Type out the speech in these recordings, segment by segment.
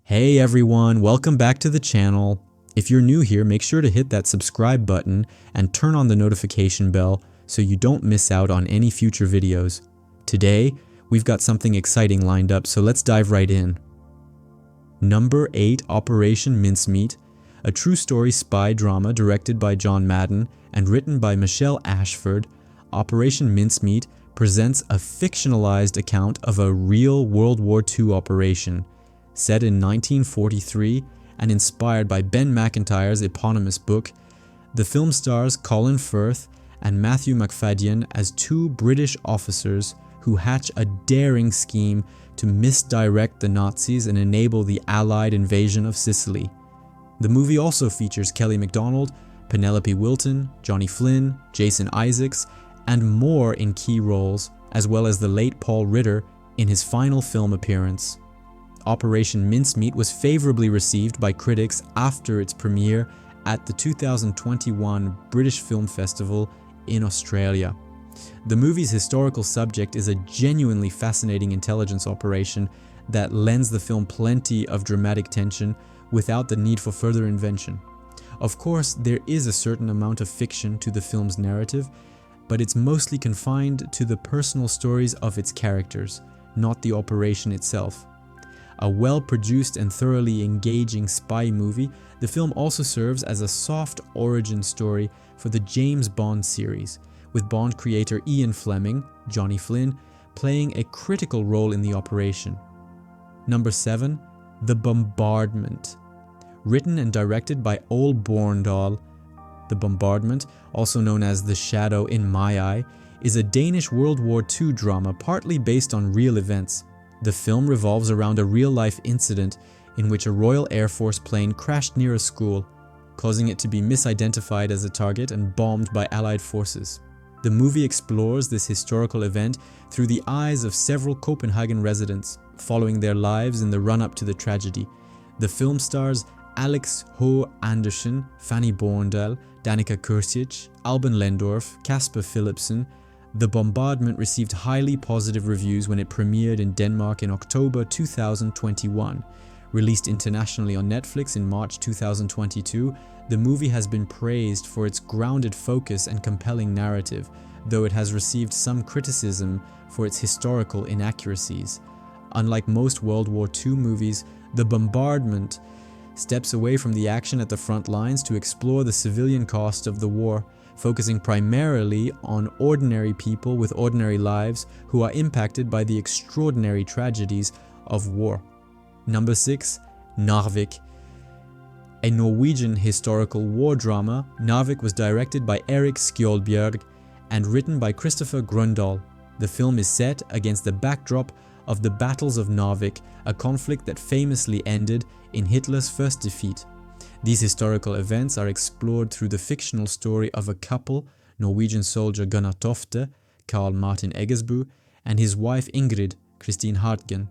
Hey everyone, welcome back to the channel. If you're new here, make sure to hit that subscribe button and turn on the notification bell so you don't miss out on any future videos. Today, we've got something exciting lined up, so let's dive right in. Number 8, Operation Mincemeat, a true story spy drama directed by John Madden and written by Michelle Ashford. Operation Mincemeat presents a fictionalized account of a real World War II operation. Set in 1943 and inspired by Ben McIntyre's eponymous book, the film stars Colin Firth and Matthew Macfadyen as two British officers who hatch a daring scheme to misdirect the Nazis and enable the Allied invasion of Sicily. The movie also features Kelly MacDonald, Penelope Wilton, Johnny Flynn, Jason Isaacs, and more in key roles, as well as the late Paul Ritter in his final film appearance. Operation Mincemeat was favorably received by critics after its premiere at the 2021 British Film Festival in Australia. The movie's historical subject is a genuinely fascinating intelligence operation that lends the film plenty of dramatic tension without the need for further invention. Of course, there is a certain amount of fiction to the film's narrative, but it's mostly confined to the personal stories of its characters, not the operation itself. A well-produced and thoroughly engaging spy movie, the film also serves as a soft origin story for the James Bond series, with Bond creator Ian Fleming, Johnny Flynn, playing a critical role in the operation. Number 7, The Bombardment. Written and directed by Ole Borndahl, The Bombardment, also known as The Shadow in My Eye, is a Danish World War II drama partly based on real events. The film revolves around a real-life incident in which a Royal Air Force plane crashed near a school, causing it to be misidentified as a target and bombed by Allied forces. The movie explores this historical event through the eyes of several Copenhagen residents, following their lives in the run-up to the tragedy. The film stars Alex H. Andersen, Fanny Borndahl, Danica Kurcic, Alban Lendorf, Kasper Philipsen. The Bombardment received highly positive reviews when it premiered in Denmark in October 2021. Released internationally on Netflix in March 2022, the movie has been praised for its grounded focus and compelling narrative, though it has received some criticism for its historical inaccuracies. Unlike most World War II movies, The Bombardment steps away from the action at the front lines to explore the civilian cost of the war, focusing primarily on ordinary people with ordinary lives who are impacted by the extraordinary tragedies of war. Number 6, Narvik. A Norwegian historical war drama, Narvik was directed by Erik Skjoldbjørg and written by Christopher Grundahl. The film is set against the backdrop of the Battles of Narvik, a conflict that famously ended in Hitler's first defeat. These historical events are explored through the fictional story of a couple, Norwegian soldier Gunnar Tofte, Carl Martin Eggesbu, and his wife Ingrid, Christine Hartgen.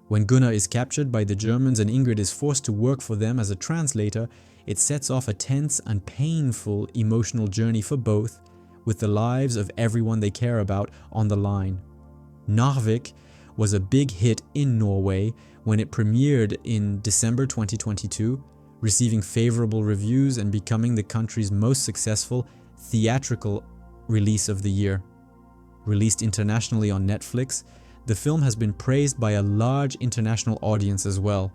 When Gunnar is captured by the Germans and Ingrid is forced to work for them as a translator, it sets off a tense and painful emotional journey for both, with the lives of everyone they care about on the line. Narvik was a big hit in Norway when it premiered in December 2022, receiving favorable reviews and becoming the country's most successful theatrical release of the year. Released internationally on Netflix, the film has been praised by a large international audience as well.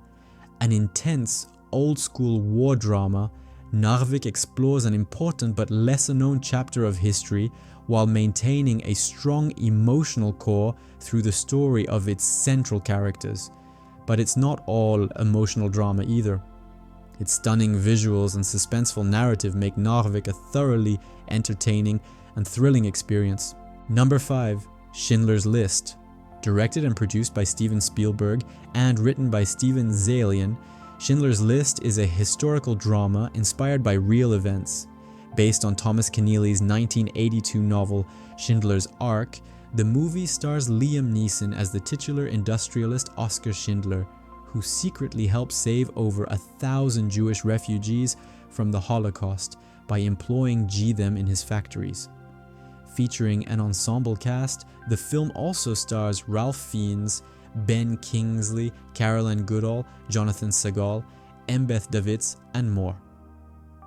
An intense, old-school war drama, Narvik explores an important but lesser-known chapter of history while maintaining a strong emotional core through the story of its central characters. But it's not all emotional drama either. Its stunning visuals and suspenseful narrative make Narvik a thoroughly entertaining and thrilling experience. Number 5, Schindler's List. Directed and produced by Steven Spielberg and written by Steven Zaillian, Schindler's List is a historical drama inspired by real events. Based on Thomas Keneally's 1982 novel Schindler's Ark, the movie stars Liam Neeson as the titular industrialist Oskar Schindler, who secretly helped save over 1,000 Jewish refugees from the Holocaust by employing them in his factories. Featuring an ensemble cast, the film also stars Ralph Fiennes, Ben Kingsley, Caroline Goodall, Jonathan Segal, Embeth Davidtz, and more.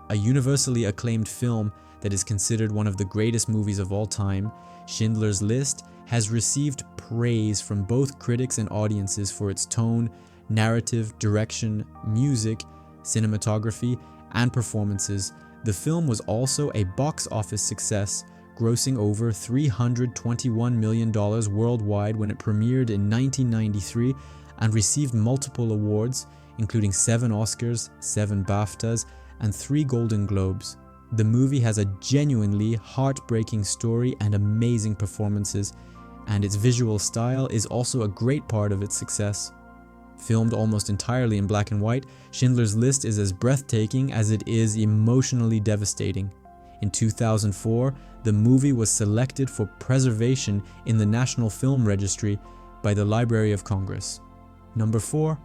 A universally acclaimed film that is considered one of the greatest movies of all time, Schindler's List has received praise from both critics and audiences for its tone, narrative, direction, music, cinematography, and performances. The film was also a box office success, grossing over $321 million worldwide when it premiered in 1993 and received multiple awards, including 7 Oscars, 7 BAFTAs, and 3 Golden Globes. The movie has a genuinely heartbreaking story and amazing performances, and its visual style is also a great part of its success. Filmed almost entirely in black and white, Schindler's List is as breathtaking as it is emotionally devastating. In 2004, the movie was selected for preservation in the National Film Registry by the Library of Congress. Number 4.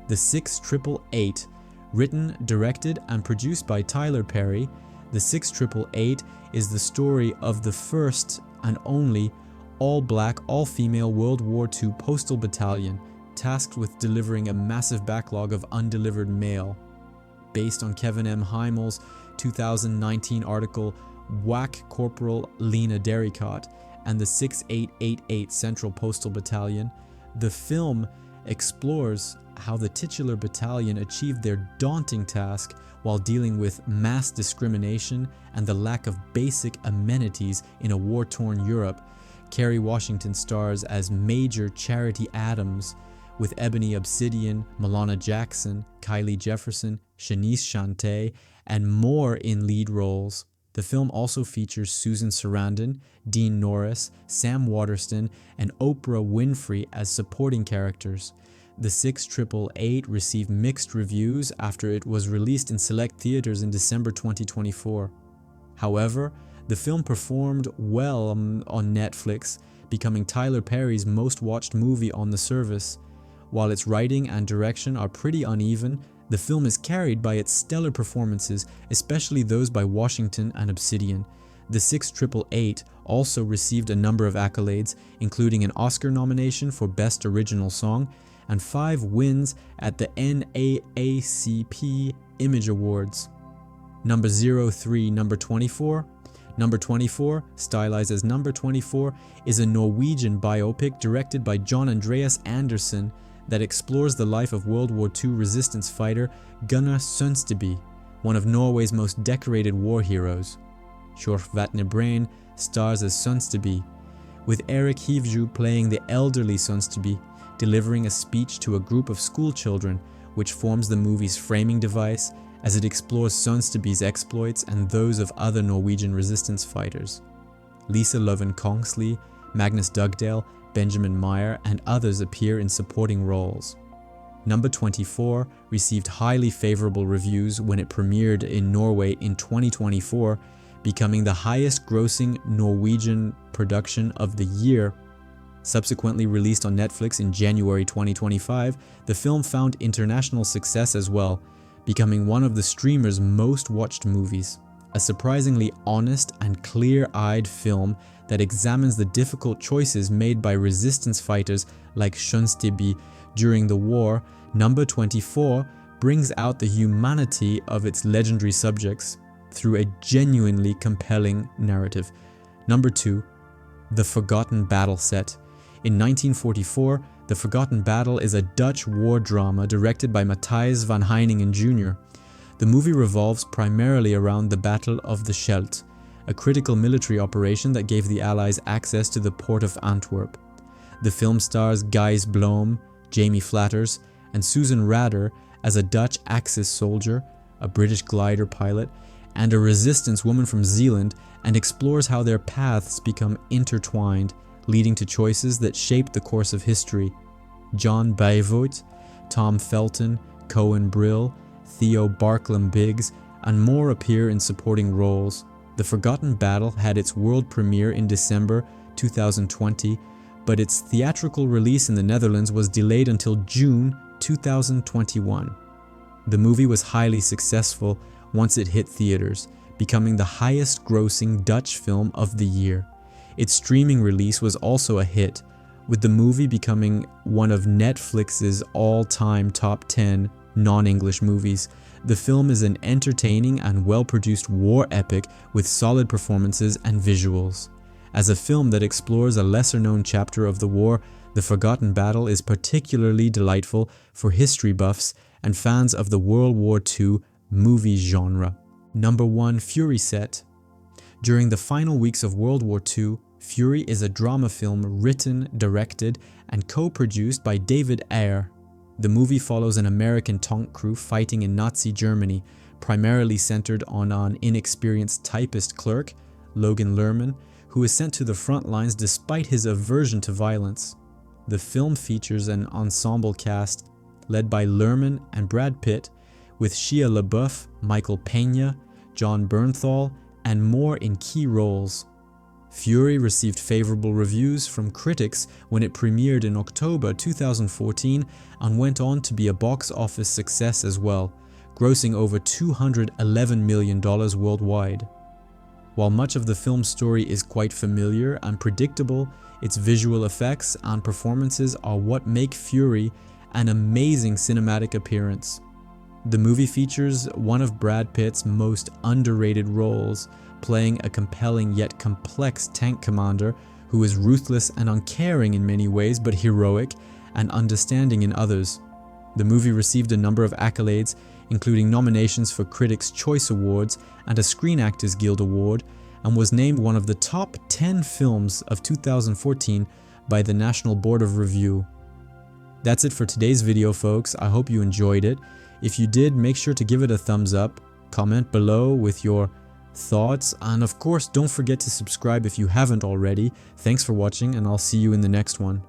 The 6888. Written, directed, and produced by Tyler Perry, The 6888 is the story of the first and only all-black, all-female World War II postal battalion tasked with delivering a massive backlog of undelivered mail. Based on Kevin M. Heimel's 2019 article Whack Corporal Lena Derricott and the 6888 Central Postal Battalion, the film explores how the titular battalion achieved their daunting task while dealing with mass discrimination and the lack of basic amenities in a war-torn Europe. Kerry Washington stars as Major Charity Adams, with Ebony Obsidian, Milana Jackson, Kylie Jefferson, Shanice Shante, and more in lead roles. The film also features Susan Sarandon, Dean Norris, Sam Waterston, and Oprah Winfrey as supporting characters. The 6888 received mixed reviews after it was released in select theaters in December 2024. However, the film performed well on Netflix, becoming Tyler Perry's most watched movie on the service. While its writing and direction are pretty uneven, the film is carried by its stellar performances, especially those by Washington and Obsidian. The 6888 also received a number of accolades, including an Oscar nomination for Best Original Song and 5 wins at the NAACP Image Awards. Number 03, Number 24. Number 24, stylized as Number 24, is a Norwegian biopic directed by John Andreas Andersen that explores the life of World War II resistance fighter Gunnar Sønsteby, one of Norway's most decorated war heroes. Sjorf Vatne Brain stars as Sønsteby, with Eric Hivju playing the elderly Sønsteby, delivering a speech to a group of school children, which forms the movie's framing device as it explores Sønsteby's exploits and those of other Norwegian resistance fighters. Lisa Loven Kongsley, Magnus Dugdale, Benjamin Meyer, and others appear in supporting roles. Number 24 received highly favorable reviews when it premiered in Norway in 2024, becoming the highest grossing Norwegian production of the year. Subsequently released on Netflix in January 2025, the film found international success as well, becoming one of the streamer's most watched movies. A surprisingly honest and clear-eyed film that examines the difficult choices made by resistance fighters like Sønsteby during the war, Number 24 brings out the humanity of its legendary subjects through a genuinely compelling narrative. Number 2, The Forgotten Battle Set. In 1944, The Forgotten Battle is a Dutch war drama directed by Matthijs van Heiningen Jr. The movie revolves primarily around the Battle of the Scheldt, a critical military operation that gave the Allies access to the port of Antwerp. The film stars Gijs Bloem, Jamie Flatters, and Susan Rader as a Dutch Axis soldier, a British glider pilot, and a resistance woman from Zealand, and explores how their paths become intertwined, leading to choices that shape the course of history. John Bijvoet, Tom Felton, Cohen Brill, Theo Barklam-Biggs, and more appear in supporting roles. The Forgotten Battle had its world premiere in December 2020, but its theatrical release in the Netherlands was delayed until June 2021. The movie was highly successful once it hit theaters, becoming the highest-grossing Dutch film of the year. Its streaming release was also a hit, with the movie becoming one of Netflix's all-time top 10 non-English movies. The film is an entertaining and well-produced war epic with solid performances and visuals. As a film that explores a lesser-known chapter of the war, The Forgotten Battle is particularly delightful for history buffs and fans of the World War II movie genre. Number 1. Fury Set. During the final weeks of World War II, Fury is a drama film written, directed, and co-produced by David Ayer. The movie follows an American tank crew fighting in Nazi Germany, primarily centered on an inexperienced typist clerk, Logan Lerman, who is sent to the front lines despite his aversion to violence. The film features an ensemble cast led by Lerman and Brad Pitt, with Shia LaBeouf, Michael Pena, John Bernthal, and more in key roles. Fury received favorable reviews from critics when it premiered in October 2014 and went on to be a box office success as well, grossing over $211 million worldwide. While much of the film's story is quite familiar and predictable, its visual effects and performances are what make Fury an amazing cinematic appearance. The movie features one of Brad Pitt's most underrated roles, playing a compelling yet complex tank commander who is ruthless and uncaring in many ways but heroic and understanding in others. The movie received a number of accolades, including nominations for Critics' Choice Awards and a Screen Actors Guild Award, and was named one of the top 10 films of 2014 by the National Board of Review. That's it for today's video, folks. I hope you enjoyed it. If you did, make sure to give it a thumbs up, comment below with your thoughts, and of course don't forget to subscribe if you haven't already. Thanks for watching, and I'll see you in the next one.